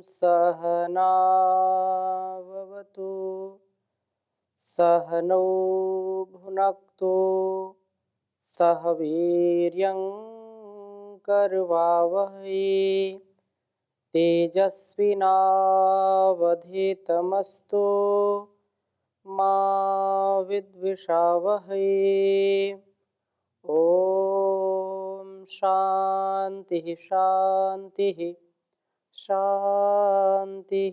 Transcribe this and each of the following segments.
सहनाववतु सहनौ भुनक्तु सह वीर्यं करवावहै तेजस्विनावधीतमस्तु मा विद्विषावहै। ओम शांति शांति शांति।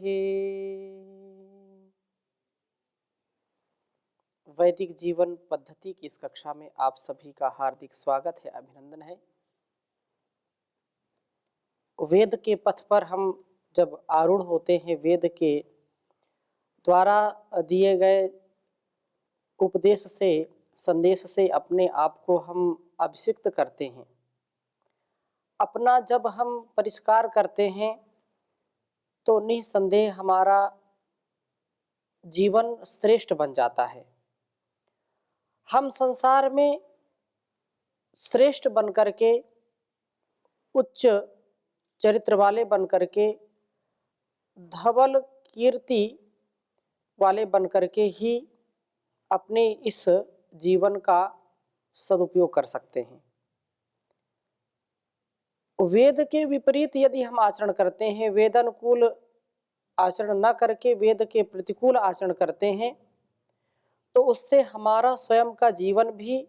वैदिक जीवन पद्धति की इस कक्षा में आप सभी का हार्दिक स्वागत है, अभिनंदन है। वेद के पथ पर हम जब आरूढ़ होते हैं, वेद के द्वारा दिए गए उपदेश से, संदेश से अपने आप को हम अभिषिक्त करते हैं। अपना जब हम परिष्कार करते हैं तो निसंदेह हमारा जीवन श्रेष्ठ बन जाता है। हम संसार में श्रेष्ठ बन करके, उच्च चरित्र वाले बन करके, धवल कीर्ति वाले बन करके ही अपने इस जीवन का सदुपयोग कर सकते हैं। वेद के विपरीत यदि हम आचरण करते हैं, वेदानुकूल आचरण न करके वेद के प्रतिकूल आचरण करते हैं, तो उससे हमारा स्वयं का जीवन भी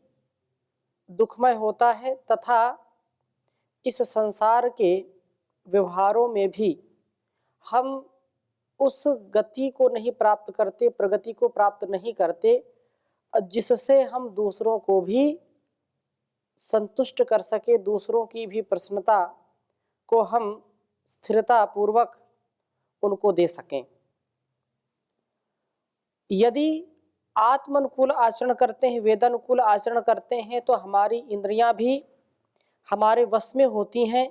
दुखमय होता है तथा इस संसार के व्यवहारों में भी हम उस गति को नहीं प्राप्त करते, प्रगति को प्राप्त नहीं करते, जिससे हम दूसरों को भी संतुष्ट कर सके, दूसरों की भी प्रसन्नता को हम स्थिरता पूर्वक उनको दे सकें। यदि आत्मानुकूल आचरण करते हैं, वेदानुकूल आचरण करते हैं, तो हमारी इंद्रियां भी हमारे वश में होती हैं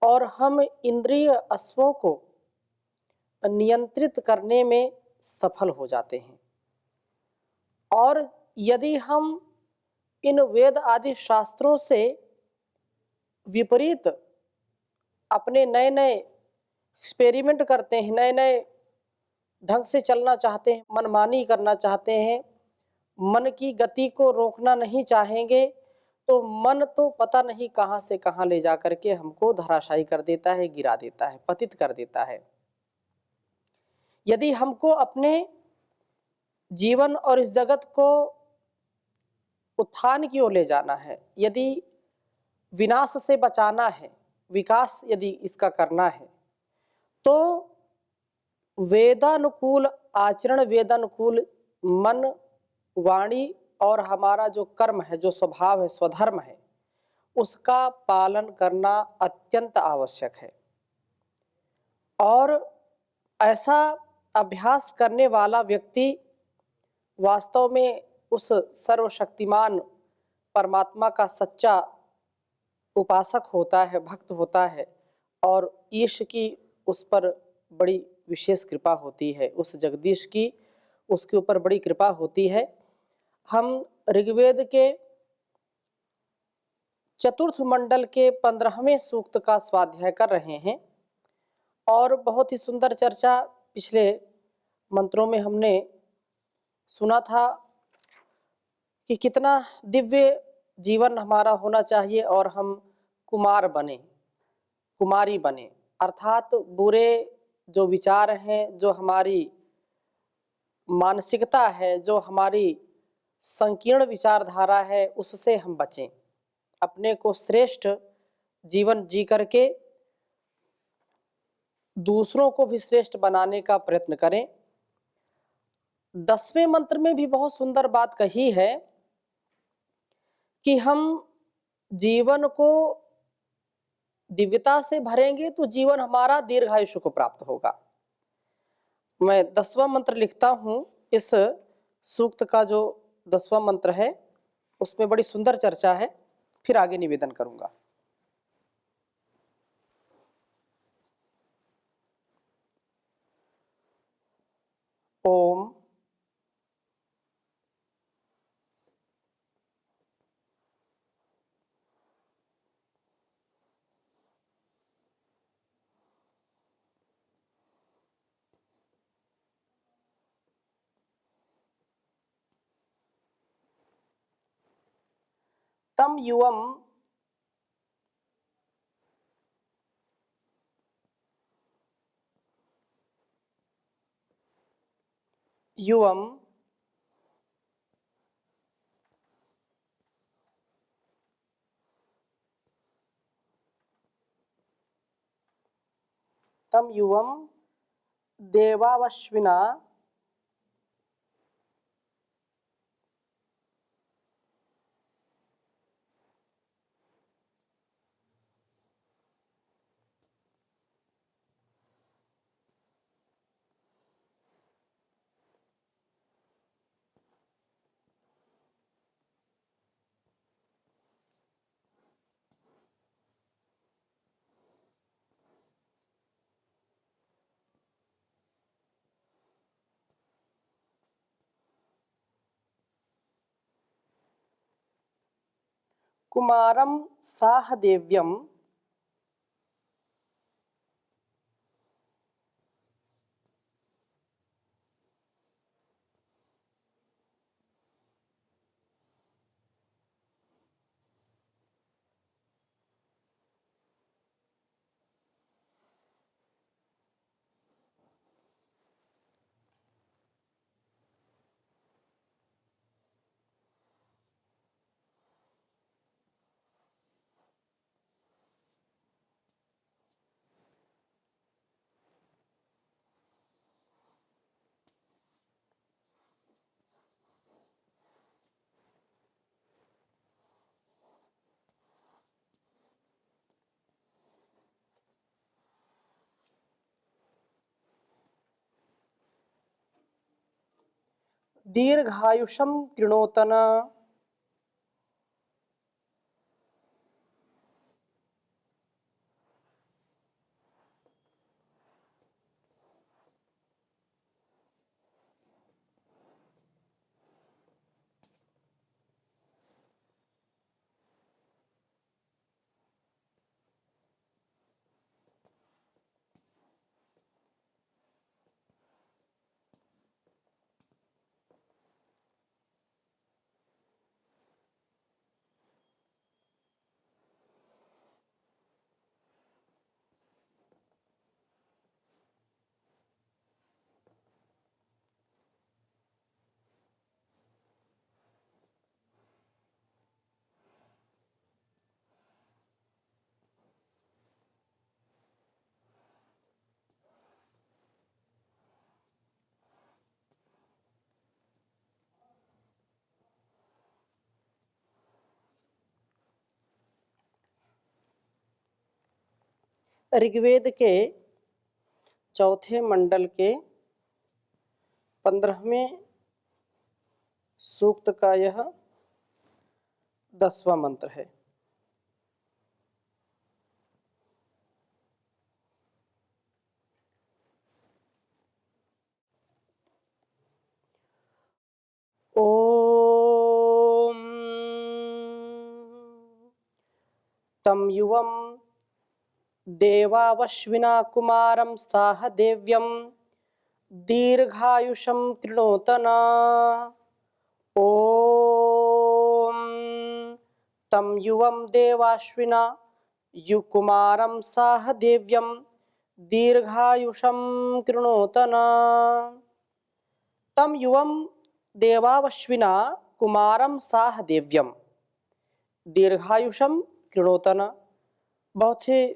और हम इंद्रिय अश्वों को नियंत्रित करने में सफल हो जाते हैं। और यदि हम इन वेद आदि शास्त्रों से विपरीत अपने नए नए एक्सपेरिमेंट करते हैं, नए नए ढंग से चलना चाहते हैं, मनमानी करना चाहते हैं, मन की गति को रोकना नहीं चाहेंगे, तो मन तो पता नहीं कहाँ से कहाँ ले जा करके हमको धराशायी कर देता है, गिरा देता है, पतित कर देता है। यदि हमको अपने जीवन और इस जगत को उत्थान की ओर ले जाना है, यदि विनाश से बचाना है, विकास यदि इसका करना है, तो वेदानुकूल आचरण, वेदानुकूल मन, वाणी और हमारा जो कर्म है, जो स्वभाव है, स्वधर्म है, उसका पालन करना अत्यंत आवश्यक है। और ऐसा अभ्यास करने वाला व्यक्ति वास्तव में उस सर्वशक्तिमान परमात्मा का सच्चा उपासक होता है, भक्त होता है, और ईश की उस पर बड़ी विशेष कृपा होती है, उस जगदीश की उसके ऊपर बड़ी कृपा होती है। हम ऋग्वेद के चतुर्थ मंडल के 15वें सूक्त का स्वाध्याय कर रहे हैं और बहुत ही सुंदर चर्चा पिछले मंत्रों में हमने सुना था कि कितना दिव्य जीवन हमारा होना चाहिए और हम कुमार बने, कुमारी बने, अर्थात बुरे जो विचार हैं, जो हमारी मानसिकता है, जो हमारी संकीर्ण विचारधारा है, उससे हम बचें, अपने को श्रेष्ठ जीवन जी करके दूसरों को भी श्रेष्ठ बनाने का प्रयत्न करें। 10वें मंत्र में भी बहुत सुंदर बात कही है कि हम जीवन को दिव्यता से भरेंगे तो जीवन हमारा दीर्घायुष्य को प्राप्त होगा। मैं 10वां मंत्र लिखता हूं। इस सूक्त का जो 10वां मंत्र है उसमें बड़ी सुंदर चर्चा है, फिर आगे निवेदन करूंगा। ओम तम युवम युवम तम युवम देवावश्विना कुमारम साहदेव्यम दीर्घायुषम कृणोतन ऋग्वेद के चौथे मंडल के 15वें सूक्त का यह 10वां मंत्र है। ओम तम युवम देवावश्विना कुमारम साहदेव्यम दीर्घायुषम कृणोतना। ओम तम युवम देवाश्विना युकुमारम साहदेव्यम दीर्घायुषम कृणोतना। तम युवम देवावश्विना कुमारम साहदेव्यम दीर्घायुषम कृणोतना। बहुत ही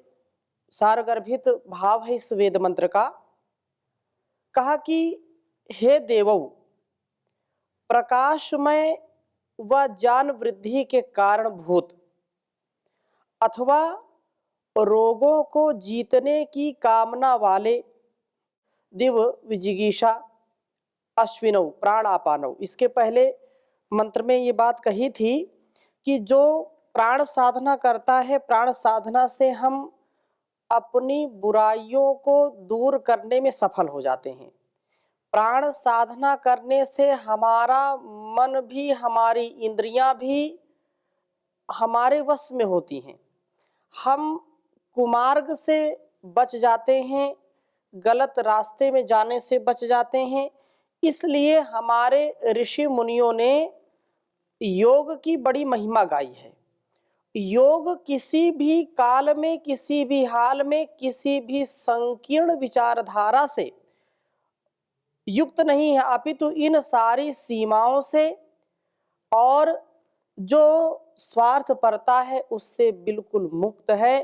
सारगर्भित भाव है इस वेद मंत्र का। कहा कि हे देवौ, प्रकाशमय व ज्ञान वृद्धि के कारणभूत अथवा रोगों को जीतने की कामना वाले दिव विजिगीषा अश्विनौ प्राणापानौ। इसके पहले मंत्र में ये बात कही थी कि जो प्राण साधना करता है, प्राण साधना से हम अपनी बुराइयों को दूर करने में सफल हो जाते हैं। प्राण साधना करने से हमारा मन भी, हमारी इंद्रियां भी हमारे वश में होती हैं। हम कुमार्ग से बच जाते हैं, गलत रास्ते में जाने से बच जाते हैं। इसलिए हमारे ऋषि मुनियों ने योग की बड़ी महिमा गाई है। योग किसी भी काल में, किसी भी हाल में, किसी भी संकीर्ण विचारधारा से युक्त नहीं है, अपितु इन सारी सीमाओं से और जो स्वार्थपरता है उससे बिल्कुल मुक्त है।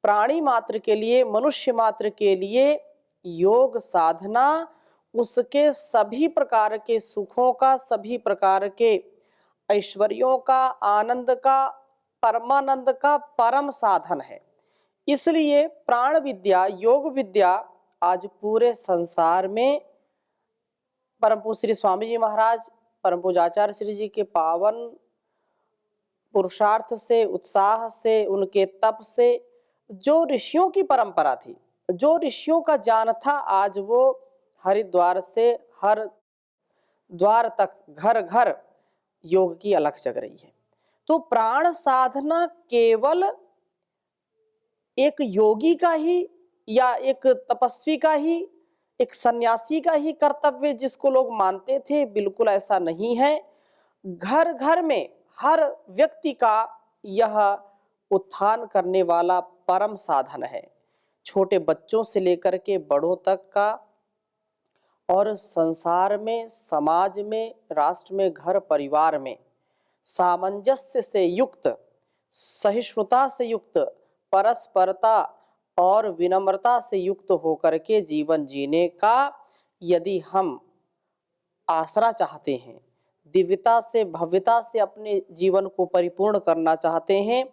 प्राणी मात्र के लिए, मनुष्य मात्र के लिए योग साधना उसके सभी प्रकार के सुखों का, सभी प्रकार के ऐश्वर्यों का, आनंद का, परमानंद का परम साधन है। इसलिए प्राण विद्या, योग विद्या आज पूरे संसार में परम पूज्य श्री स्वामी जी महाराज, परम पूज्य आचार्य श्री जी के पावन पुरुषार्थ से, उत्साह से, उनके तप से, जो ऋषियों की परंपरा थी, जो ऋषियों का ज्ञान था, आज वो हरिद्वार से हर द्वार तक, घर घर योग की अलख जग रही है। तो प्राण साधना केवल एक योगी का ही या एक तपस्वी का ही, एक सन्यासी का ही कर्तव्य जिसको लोग मानते थे, बिल्कुल ऐसा नहीं है। घर घर में हर व्यक्ति का यह उत्थान करने वाला परम साधन है, छोटे बच्चों से लेकर के बड़ों तक का। और संसार में, समाज में, राष्ट्र में, घर परिवार में सामंजस्य से युक्त, सहिष्णुता से युक्त, परस्परता और विनम्रता से युक्त होकर के जीवन जीने का यदि हम आसरा चाहते हैं, दिव्यता से, भव्यता से अपने जीवन को परिपूर्ण करना चाहते हैं,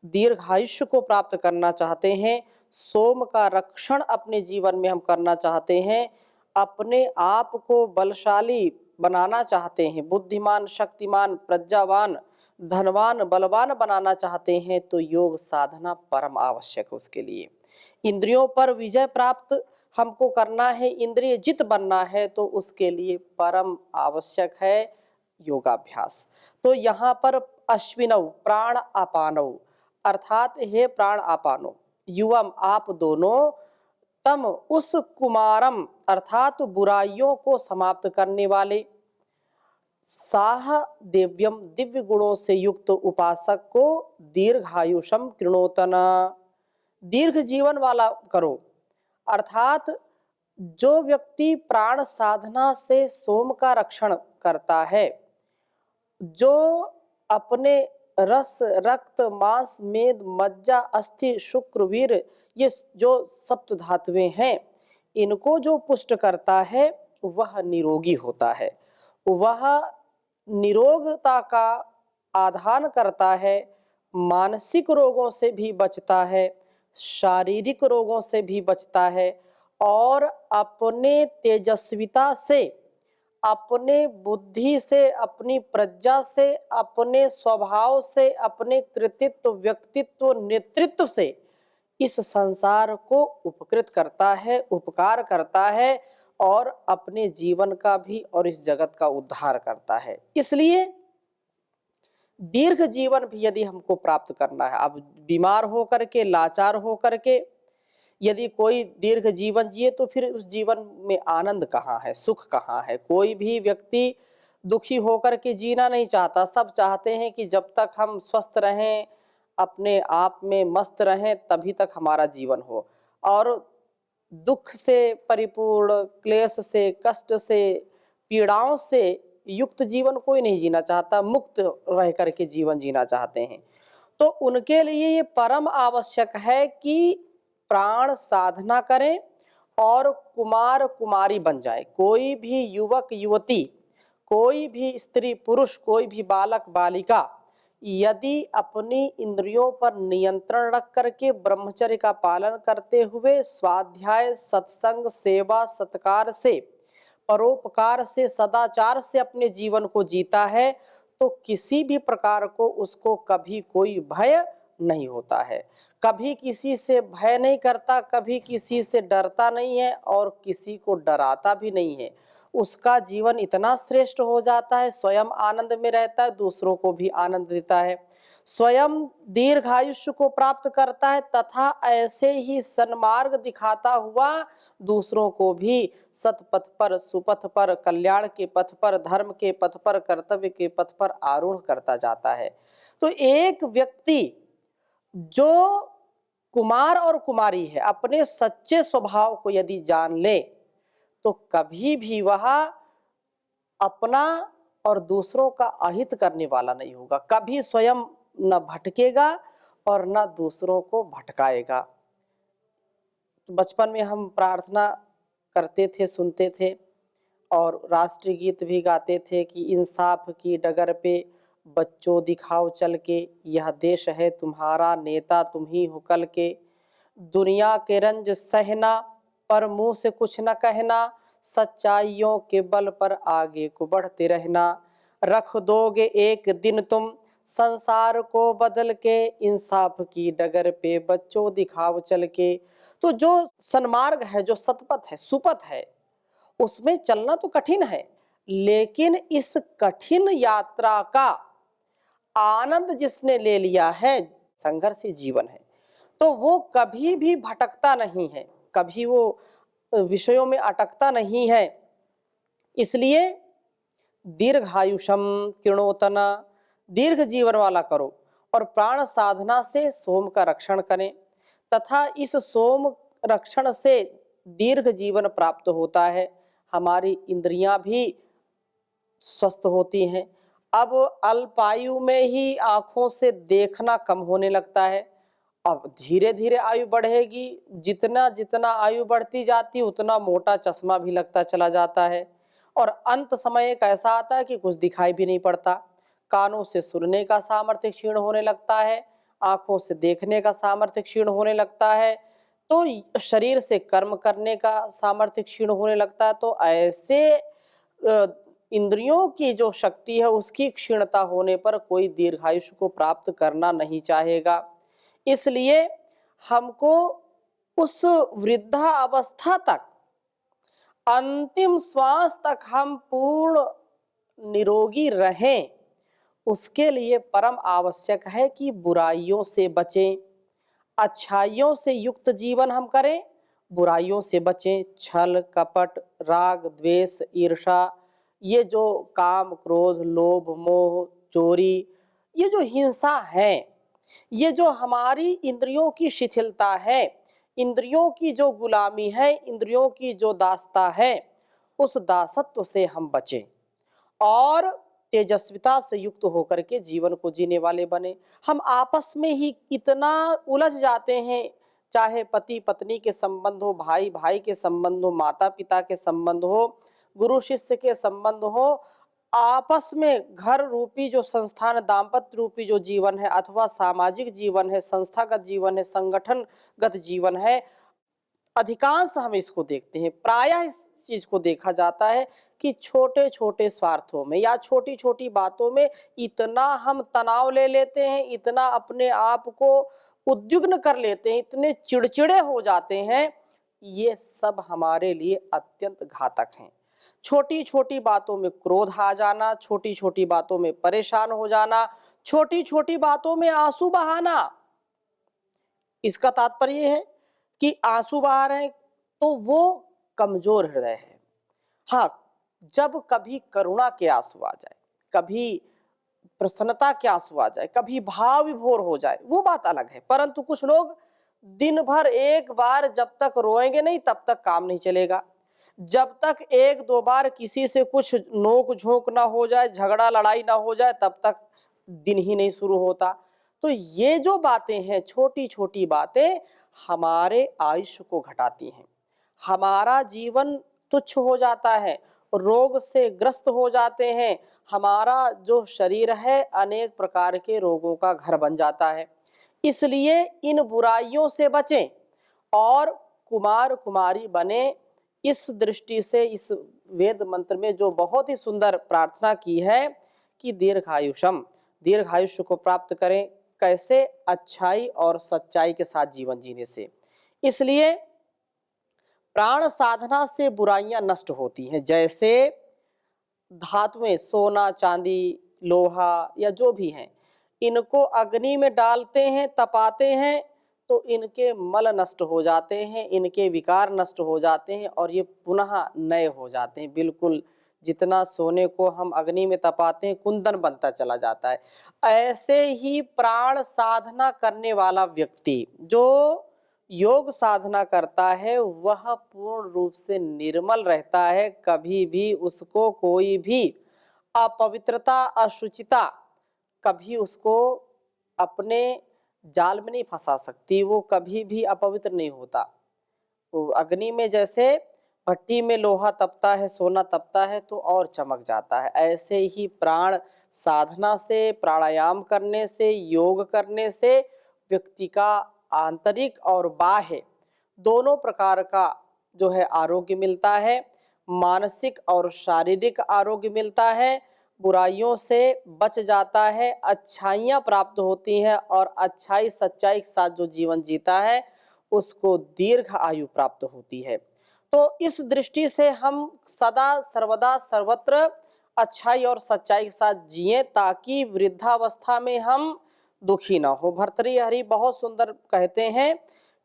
दीर्घायुष्य को प्राप्त करना चाहते हैं, सोम का रक्षण अपने जीवन में हम करना चाहते हैं, अपने आप को बलशाली बनाना चाहते हैं, बुद्धिमान, शक्तिमान, प्रज्ञावान, धनवान, बलवान बनाना चाहते हैं, तो योग साधना परम आवश्यक है उसके लिए। इंद्रियों पर विजय प्राप्त हमको करना है, इंद्रिय जित बनना है, तो उसके लिए परम आवश्यक है योगाभ्यास। तो यहाँ पर अश्विनौ प्राण अपानौ, अर्थात हे प्राण अपानो, युवम आप दोनों, तम उस कुमारम अर्थात बुराइयों को समाप्त करने वाले, साह दिव्यम दिव्य गुणों से युक्त उपासक को दीर्घायुषम कृणोतना, दीर्घ जीवन वाला करो। अर्थात जो व्यक्ति प्राण साधना से सोम का रक्षण करता है, जो अपने रस, रक्त, मांस, मेद, मज्जा, अस्थि, शुक्र, वीर, ये जो सप्त धातुएं हैं, इनको जो पुष्ट करता है वह निरोगी होता है, वह निरोगता का आधान करता है, मानसिक रोगों से भी बचता है, शारीरिक रोगों से भी बचता है, और अपने तेजस्विता से, अपने बुद्धि से, अपनी प्रज्ञा से, अपने स्वभाव से, अपने कृतित्व, व्यक्तित्व, नेतृत्व से इस संसार को उपकृत करता है, उपकार करता है, और अपने जीवन का भी और इस जगत का उद्धार करता है। इसलिए दीर्घ जीवन भी यदि हमको प्राप्त करना है, अब बीमार होकर के, लाचार होकर के यदि कोई दीर्घ जीवन जिए, तो फिर उस जीवन में आनंद कहाँ है, सुख कहाँ है। कोई भी व्यक्ति दुखी होकर के जीना नहीं चाहता, सब चाहते हैं कि जब तक हम स्वस्थ रहें, अपने आप में मस्त रहें, तभी तक हमारा जीवन हो। और दुख से परिपूर्ण, क्लेश से, कष्ट से, पीड़ाओं से युक्त जीवन कोई नहीं जीना चाहता, मुक्त रह करके जीवन जीना चाहते हैं। तो उनके लिए ये परम आवश्यक है कि प्राण साधना करें और कुमार कुमारी बन जाए। कोई भी युवक युवती, कोई भी स्त्री पुरुष, कोई भी बालक बालिका यदि अपनी इंद्रियों पर नियंत्रण रख करके ब्रह्मचर्य का पालन करते हुए स्वाध्याय, सत्संग, सेवा, सत्कार से, परोपकार से, सदाचार से अपने जीवन को जीता है, तो किसी भी प्रकार को उसको कभी कोई भय नहीं होता है, कभी किसी से भय नहीं करता, कभी किसी से डरता नहीं है और किसी को डराता भी नहीं है। उसका जीवन इतना श्रेष्ठ हो जाता है, स्वयं आनंद में रहता है, दूसरों को भी आनंद देता है, स्वयं दीर्घायुष्य को प्राप्त करता है, तथा ऐसे ही सन्मार्ग दिखाता हुआ दूसरों को भी सतपथ पर, सुपथ पर, कल्याण के पथ पर, धर्म के पथ पर, कर्तव्य के पथ पर आरूढ़ करता जाता है। तो एक व्यक्ति जो कुमार और कुमारी है, अपने सच्चे स्वभाव को यदि जान ले तो कभी भी वह अपना और दूसरों का अहित करने वाला नहीं होगा, कभी स्वयं न भटकेगा और न दूसरों को भटकाएगा। तो बचपन में हम प्रार्थना करते थे, सुनते थे और राष्ट्रीय गीत भी गाते थे कि इंसाफ की डगर पे बच्चों दिखाओ चल के, यह देश है तुम्हारा, नेता तुम ही हो कल के। दुनिया के रंज सहना पर मुंह से कुछ न कहना, सच्चाइयों के बल पर आगे को बढ़ते रहना। रख दोगे एक दिन तुम संसार को बदल के, इंसाफ की डगर पे बच्चों दिखाओ चल के। तो जो सन्मार्ग है, जो सतपथ है, सुपथ है, उसमें चलना तो कठिन है, लेकिन इस कठिन यात्रा का आनंद जिसने ले लिया है, संघर्षी जीवन है, तो वो कभी भी भटकता नहीं है, कभी वो विषयों में अटकता नहीं है। इसलिए दीर्घायुषम किरणोतना, दीर्घ जीवन वाला करो और प्राण साधना से सोम का रक्षण करें, तथा इस सोम रक्षण से दीर्घ जीवन प्राप्त होता है। हमारी इंद्रियां भी स्वस्थ होती हैं। अब अल्पायु में ही आंखों से देखना कम होने लगता है। अब धीरे धीरे आयु बढ़ेगी, जितना जितना आयु बढ़ती जाती उतना मोटा चश्मा भी लगता चला जाता है। और अंत समय एक ऐसा आता है कि कुछ दिखाई भी नहीं पड़ता। कानों से सुनने का सामर्थ्य क्षीण होने लगता है, आंखों से देखने का सामर्थ्य क्षीण होने लगता है, तो शरीर से कर्म करने का सामर्थ्य क्षीण होने लगता है। तो ऐसे इंद्रियों की जो शक्ति है उसकी क्षीणता होने पर कोई दीर्घायुष को प्राप्त करना नहीं चाहेगा। इसलिए हमको उस वृद्धा अवस्था तक, अंतिम श्वास तक हम पूर्ण निरोगी रहें, उसके लिए परम आवश्यक है कि बुराइयों से बचें, अच्छाइयों से युक्त जीवन हम करें, बुराइयों से बचें। छल कपट राग द्वेष ईर्षा, ये जो काम क्रोध लोभ मोह चोरी, ये जो हिंसा है, ये जो हमारी इंद्रियों की शिथिलता है, इंद्रियों की जो गुलामी है, इंद्रियों की जो दासता है, उस दासत्व से हम बचें और तेजस्विता से युक्त होकर के जीवन को जीने वाले बने। हम आपस में ही इतना उलझ जाते हैं, चाहे पति पत्नी के संबंध हो, भाई भाई के संबंध हो, माता पिता के संबंध हो, गुरु शिष्य के संबंध हो, आपस में घर रूपी जो संस्थान, दाम्पत्य रूपी जो जीवन है, अथवा सामाजिक जीवन है, संस्थागत जीवन है, संगठनगत जीवन है, अधिकांश हम इसको देखते हैं, प्रायः इस चीज को देखा जाता है कि छोटे छोटे स्वार्थों में या छोटी छोटी बातों में इतना हम तनाव ले लेते हैं, इतना अपने आप को उद्विग्न कर लेते हैं, इतने चिड़चिड़े हो जाते हैं। ये सब हमारे लिए अत्यंत घातक हैं। छोटी छोटी बातों में क्रोध आ जाना, छोटी छोटी बातों में परेशान हो जाना, छोटी छोटी बातों में आंसू बहाना। इसका तात्पर्य है कि आंसू बहा रहे हैं तो वो कमजोर हृदय है। हाँ, जब कभी करुणा के आंसू आ जाए, कभी प्रसन्नता के आंसू आ जाए, कभी भाव विभोर हो जाए, वो बात अलग है। परंतु कुछ लोग दिन भर एक बार जब तक रोएंगे नहीं तब तक काम नहीं चलेगा। जब तक एक दो बार किसी से कुछ नोक झोंक ना हो जाए, झगड़ा लड़ाई ना हो जाए, तब तक दिन ही नहीं शुरू होता। तो ये जो बातें हैं, छोटी छोटी बातें, हमारे आयुष्य को घटाती हैं, हमारा जीवन तुच्छ हो जाता है, रोग से ग्रस्त हो जाते हैं, हमारा जो शरीर है अनेक प्रकार के रोगों का घर बन जाता है। इसलिए इन बुराइयों से बचें और कुमार कुमारी बने। इस दृष्टि से इस वेद मंत्र में जो बहुत ही सुंदर प्रार्थना की है कि दीर्घायुषम, दीर्घायुष्य को प्राप्त करें। कैसे? अच्छाई और सच्चाई के साथ जीवन जीने से। इसलिए प्राण साधना से बुराइयां नष्ट होती हैं। जैसे धातुएं, सोना चांदी लोहा या जो भी हैं, इनको अग्नि में डालते हैं, तपाते हैं, तो इनके मल नष्ट हो जाते हैं, इनके विकार नष्ट हो जाते हैं और ये पुनः नए हो जाते हैं, बिल्कुल जितना सोने को हम अग्नि में तपाते हैं कुंदन बनता चला जाता है। ऐसे ही प्राण साधना करने वाला व्यक्ति जो योग साधना करता है वह पूर्ण रूप से निर्मल रहता है। कभी भी उसको कोई भी अपवित्रता अशुचिता कभी उसको अपने जाल में नहीं फंसा सकती। वो कभी भी अपवित्र नहीं होता। वो अग्नि में जैसे भट्टी में लोहा तपता है, सोना तपता है तो और चमक जाता है, ऐसे ही प्राण साधना से, प्राणायाम करने से, योग करने से व्यक्ति का आंतरिक और बाह्य दोनों प्रकार का जो है आरोग्य मिलता है। मानसिक और शारीरिक आरोग्य मिलता है, बुराइयों से बच जाता है, अच्छाइयाँ प्राप्त होती हैं और अच्छाई सच्चाई के साथ जो जीवन जीता है उसको दीर्घ आयु प्राप्त होती है। तो इस दृष्टि से हम सदा सर्वदा सर्वत्र अच्छाई और सच्चाई के साथ जिएं ताकि वृद्धावस्था में हम दुखी ना हो। भर्तृहरि बहुत सुंदर कहते हैं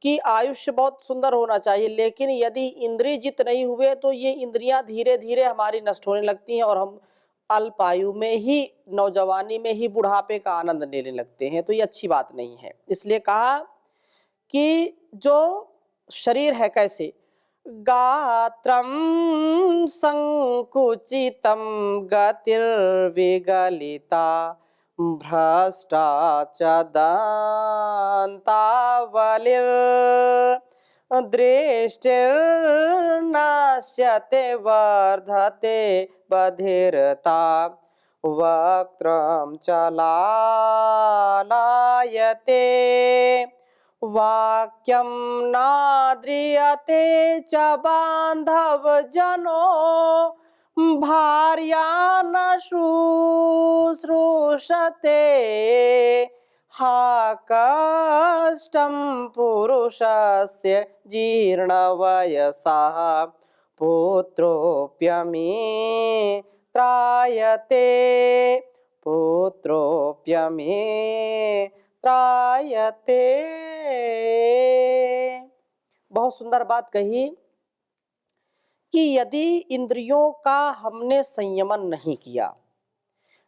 कि आयुष्य बहुत सुंदर होना चाहिए, लेकिन यदि इंद्रिय जित नहीं हुए तो ये इंद्रियां धीरे धीरे हमारी नष्ट होने लगती हैं और हम अल्प आयु में ही, नौजवानी में ही बुढ़ापे का आनंद लेने लगते हैं। तो ये अच्छी बात नहीं है। इसलिए कहा कि जो शरीर है कैसे, गात्रम संकुचितम गतिर्विगलिता भ्रष्टा च दंतावलिर दृष्टिर्नाश्यते वर्धते बधिरता वक्त्रम च लालायते वाक्यम नाद्रियते च बांधव जनो भार्या न शुश्रूषते हा कष्टं पुरुषस्य जीर्णवयसः पुत्रोऽप्यमी त्रायते पुत्रोऽप्यमी त्रायते। बहुत सुंदर बात कही कि यदि इंद्रियों का हमने संयमन नहीं किया,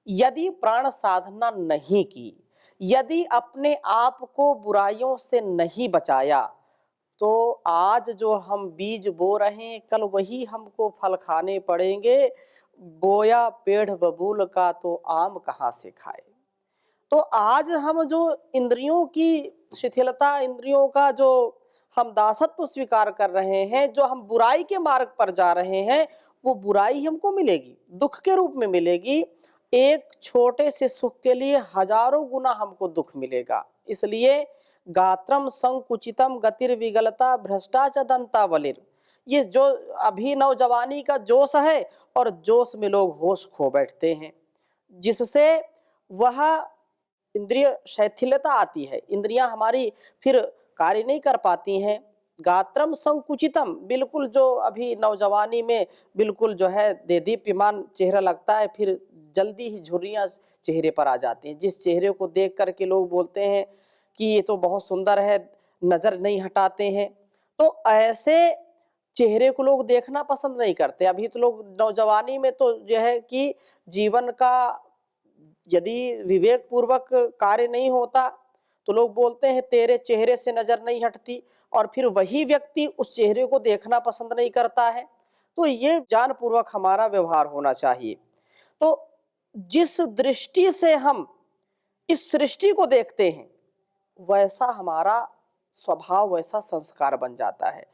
यदि प्राण साधना नहीं की, यदि अपने आप को बुराइयों से नहीं बचाया, तो आज जो हम बीज बो रहे हैं कल वही हमको फल खाने पड़ेंगे। बोया पेड़ बबूल का तो आम कहाँ से खाए। तो आज हम जो इंद्रियों की शिथिलता, इंद्रियों का जो हम दासत्व स्वीकार कर रहे हैं, जो हम बुराई के मार्ग पर जा रहे हैं, वो बुराई हमको मिलेगी, दुख के रूप में मिलेगी। एक छोटे से सुख के लिए हजारों गुना हमको दुख मिलेगा। इसलिए गात्रम संकुचितम गतिर्विगलता भ्रष्टाच दंतावलिर, ये जो अभी नौजवानी का जोश है और जोश में लोग होश खो बैठते हैं, जिससे वह इंद्रिय शिथिलता आती है, इंद्रियां हमारी फिर कार्य नहीं कर पाती हैं। गात्रम संकुचितम, बिल्कुल जो अभी नौजवानी में बिल्कुल जो है देदीप्यमान चेहरा लगता है, फिर जल्दी ही झुर्रियां चेहरे पर आ जाती हैं, जिस चेहरे को देख करके लोग बोलते हैं कि ये तो बहुत सुंदर है, नजर नहीं हटाते हैं। तो ऐसे चेहरे को लोग देखना पसंद नहीं करते। अभी तो लोग नौजवानी में तो यह है कि जीवन का यदि विवेक पूर्वक कार्य नहीं होता तो लोग बोलते हैं तेरे चेहरे से नजर नहीं हटती, और फिर वही व्यक्ति उस चेहरे को देखना पसंद नहीं करता है। तो ये जानपूर्वक हमारा व्यवहार होना चाहिए। तो जिस दृष्टि से हम इस सृष्टि को देखते हैं वैसा हमारा स्वभाव, वैसा संस्कार बन जाता है।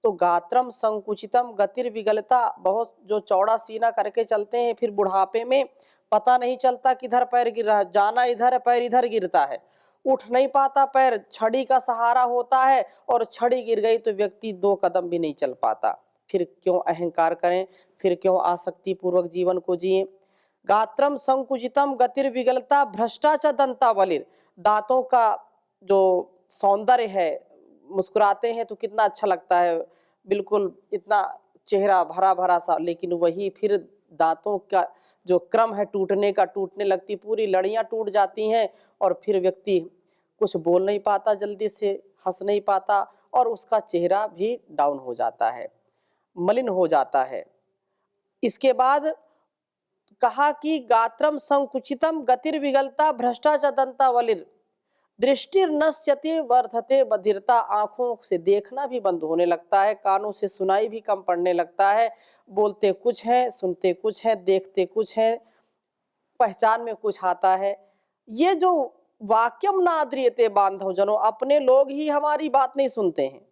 तो गात्रम संकुचितम गतिर्विगलता, बहुत जो चौड़ा सीना करके चलते हैं, फिर बुढ़ापे में पता नहीं चलता किधर पैर गिर रहा है, जाना इधर है पैर इधर गिरता है, उठ नहीं पाता, पैर छड़ी का सहारा होता है और छड़ी गिर गई तो व्यक्ति 2 कदम भी नहीं चल पाता। फिर क्यों अहंकार करें, फिर क्यों आसक्ति पूर्वक जीवन को जिए। गात्रम संकुचितम गतिर्विगलता भ्रष्टाच दंतावलिर, दांतों का जो सौंदर्य है, मुस्कुराते हैं तो कितना अच्छा लगता है, बिल्कुल इतना चेहरा भरा भरा सा, लेकिन वही फिर दांतों का जो क्रम है टूटने का, टूटने लगती, पूरी लड़ियां टूट जाती हैं और फिर व्यक्ति कुछ बोल नहीं पाता, जल्दी से हंस नहीं पाता और उसका चेहरा भी डाउन हो जाता है, मलिन हो जाता है। इसके बाद कहा कि गात्रम संकुचितम गतिर्विगलता भ्रष्टाचार दंता वलिर दृष्टि नश्यति वर्धते बधिरता। आंखों से देखना भी बंद होने लगता है, कानों से सुनाई भी कम पड़ने लगता है। बोलते कुछ है, सुनते कुछ है, देखते कुछ है, पहचान में कुछ आता है। ये जो वाक्यम नाद्रियते बांधव जनों, अपने लोग ही हमारी बात नहीं सुनते हैं।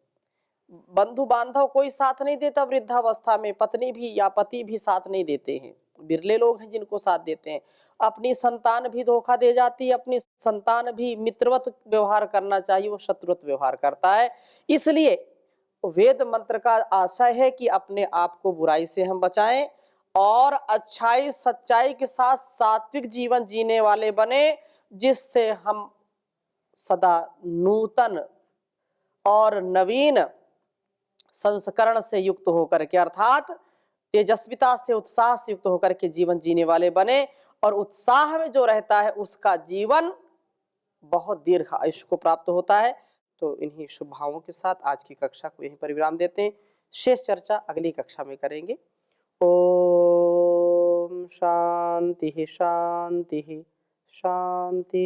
बंधु बांधव कोई साथ नहीं देता वृद्धावस्था में, पत्नी भी या पति भी साथ नहीं देते हैं। बिरले लोग हैं जिनको साथ देते हैं। अपनी संतान भी धोखा दे जाती है, अपनी संतान भी मित्रवत व्यवहार करना चाहिए, वो शत्रुवत व्यवहार करता है। इसलिए वेद मंत्र का आशय है कि अपने आप को बुराई से हम बचाएं और अच्छाई सच्चाई के साथ सात्विक जीवन जीने वाले बने, जिससे हम सदा नूतन और नवीन संस्करण से युक्त होकर के, अर्थात तेजस्विता से उत्साह से युक्त होकर के जीवन जीने वाले बने। और उत्साह में जो रहता है उसका जीवन बहुत दीर्घ आयुष्य को प्राप्त होता है। तो इन्हीं शुभ भावों के साथ आज की कक्षा को यहीं पर विराम देते हैं। शेष चर्चा अगली कक्षा में करेंगे। ओम शांति शांति शांति।